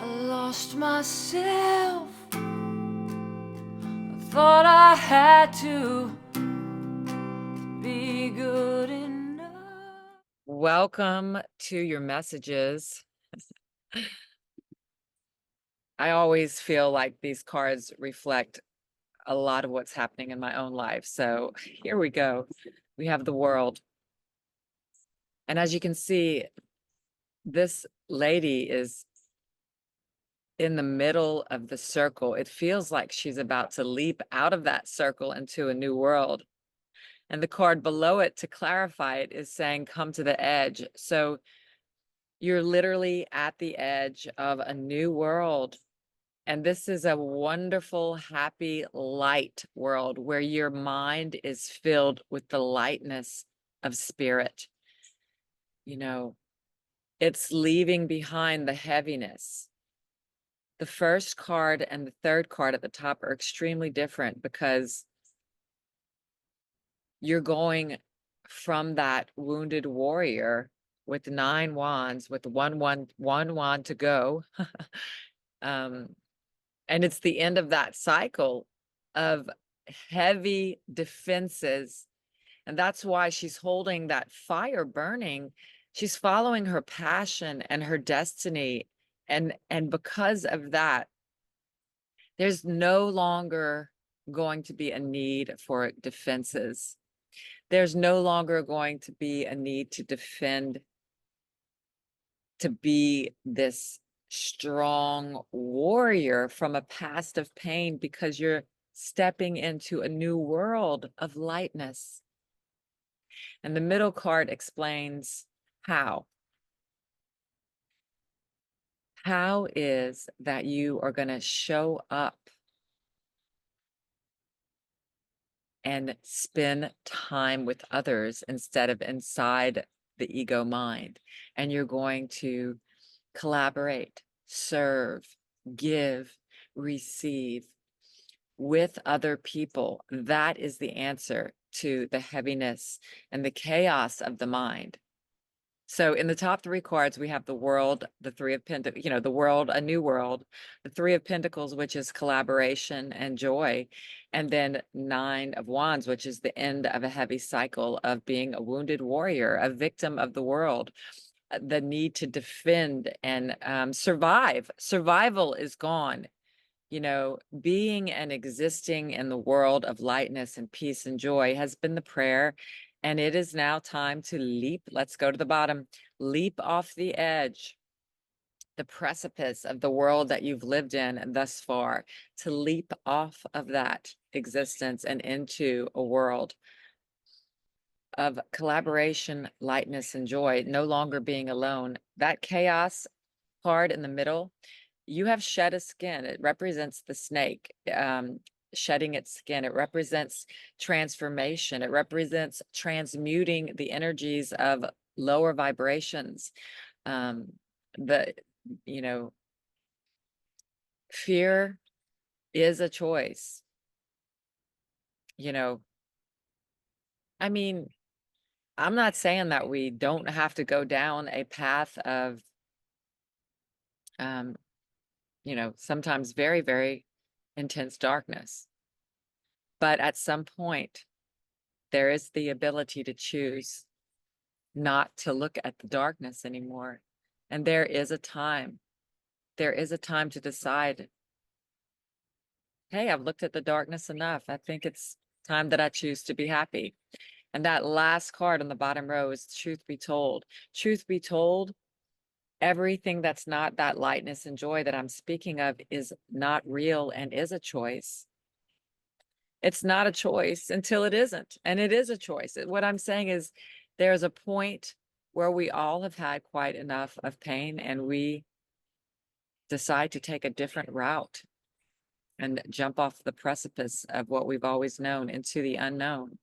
I lost myself. I thought I had to be good enough. Welcome to your messages. I always feel like these cards reflect a lot of what's happening in my own life. So here we go. We have the world. And as you can see, this lady is in the middle of the circle. It feels like she's about to leap out of that circle into a new world. And the card below it, to clarify it, is saying, come to the edge. So you're literally at the edge of a new world. And this is a wonderful, happy, light world where your mind is filled with the lightness of spirit. You know, it's leaving behind the heaviness. The first card and the third card at the top are extremely different because you're going from that wounded warrior with 9 wands, with one wand to go. um, And it's the end of that cycle of heavy defenses. And that's why she's holding that fire burning. She's following her passion and her destiny. And because of that, there's no longer going to be a need for defenses. There's no longer going to be a need to defend, to be this strong warrior from a past of pain, because you're stepping into a new world of lightness. And the middle card explains how. How is that you are going to show up and spend time with others instead of inside the ego mind. And you're going to collaborate, serve, give, receive with other people. That is the answer to the heaviness and the chaos of the mind. So in the top 3 cards, we have the world, the 3 of pentacles, the world, a new world, the 3 of pentacles, which is collaboration and joy, and then 9 of wands, which is the end of a heavy cycle of being a wounded warrior, a victim of the world, the need to defend and survive. Survival is gone. Being and existing in the world of lightness and peace and joy has been the prayer. And it is now time to leap. Let's go to the bottom. Leap off the edge, the precipice of the world that you've lived in thus far, to leap off of that existence and into a world of collaboration, lightness, and joy, no longer being alone. That chaos card in the middle, you have shed a skin. It represents the snake shedding its skin. It represents transformation. It represents transmuting the energies of lower vibrations. The you know Fear is a choice. you know I mean, I'm not saying that we don't have to go down a path of um sometimes very, very intense darkness. But at some point, there is the ability to choose not to look at the darkness anymore. And there is a time to decide, hey, I've looked at the darkness enough. I think it's time that I choose to be happy. And that last card on the bottom row is truth be told. Truth be told, everything that's not that lightness and joy that I'm speaking of is not real and is a choice. It's not a choice until it isn't. And it is a choice. What I'm saying is there's a point where we all have had quite enough of pain and we decide to take a different route and jump off the precipice of what we've always known into the unknown.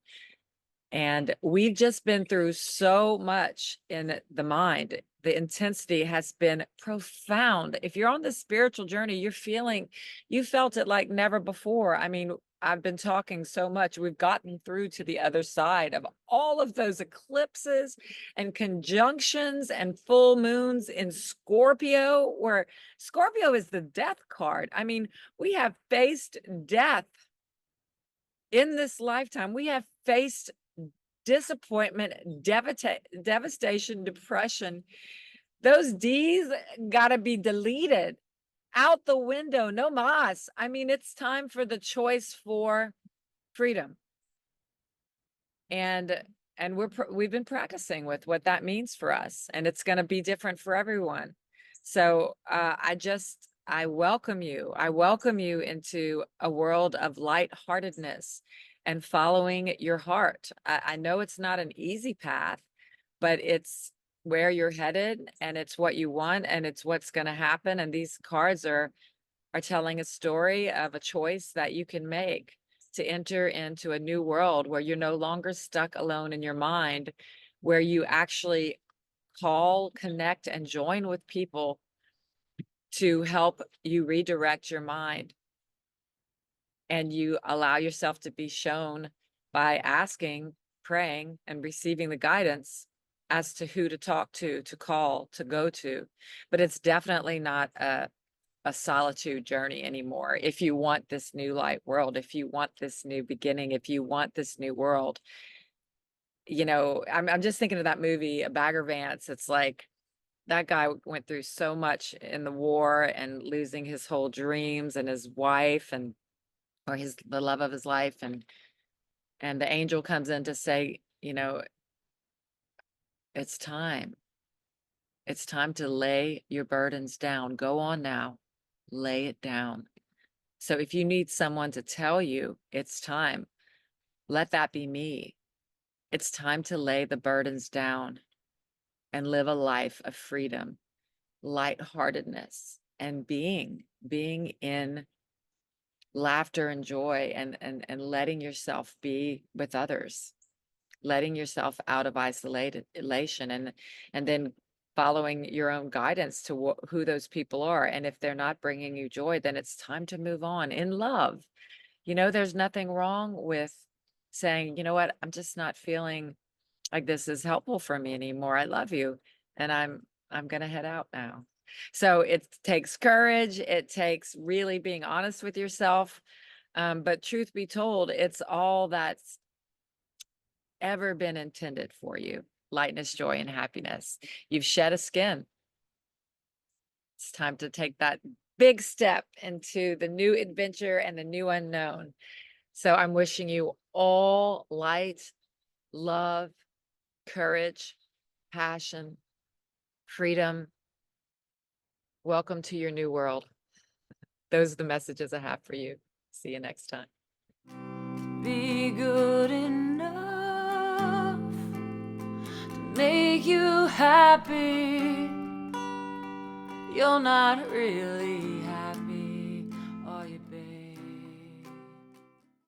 And we've just been through so much in the mind. The intensity has been profound. If you're on the spiritual journey, you felt it like never before. I mean, I've been talking so much. We've gotten through to the other side of all of those eclipses and conjunctions and full moons in Scorpio, where Scorpio is the death card. I mean, we have faced death in this lifetime. We have faced disappointment, devastation, depression. Those D's got to be deleted out the window. No mas. I mean, it's time for the choice for freedom. And we've been practicing with what that means for us, and it's going to be different for everyone. So I welcome you. I welcome you into a world of lightheartedness and following your heart. I know it's not an easy path, but it's where you're headed, and it's what you want, and it's what's going to happen. And these cards are telling a story of a choice that you can make to enter into a new world where you're no longer stuck alone in your mind, where you actually call, connect, and join with people to help you redirect your mind. And you allow yourself to be shown by asking, praying, and receiving the guidance as to who to talk to call, to go to. But it's definitely not a solitude journey anymore. If you want this new light world, if you want this new beginning, if you want this new world, I'm just thinking of that movie, A Bagger Vance. It's like that guy went through so much in the war and losing his whole dreams and his wife or the love of his life. And the angel comes in to say, it's time. It's time to lay your burdens down. Go on now. Lay it down. So if you need someone to tell you it's time, let that be me. It's time to lay the burdens down and live a life of freedom, lightheartedness, and being in laughter and joy, and letting yourself be with others, letting yourself out of isolation, and then following your own guidance to who those people are. And if they're not bringing you joy, then it's time to move on in love. There's nothing wrong with saying, you know what, I'm just not feeling like this is helpful for me anymore. I love you, and I'm gonna head out now. So it takes courage. It takes really being honest with yourself. But truth be told, it's all that's ever been intended for you: lightness, joy, and happiness. You've shed a skin. It's time to take that big step into the new adventure and the new unknown. So I'm wishing you all light, love, courage, passion, freedom. Welcome to your new world. Those are the messages I have for you. See you next time. Be good enough to make you happy. You're not really happy.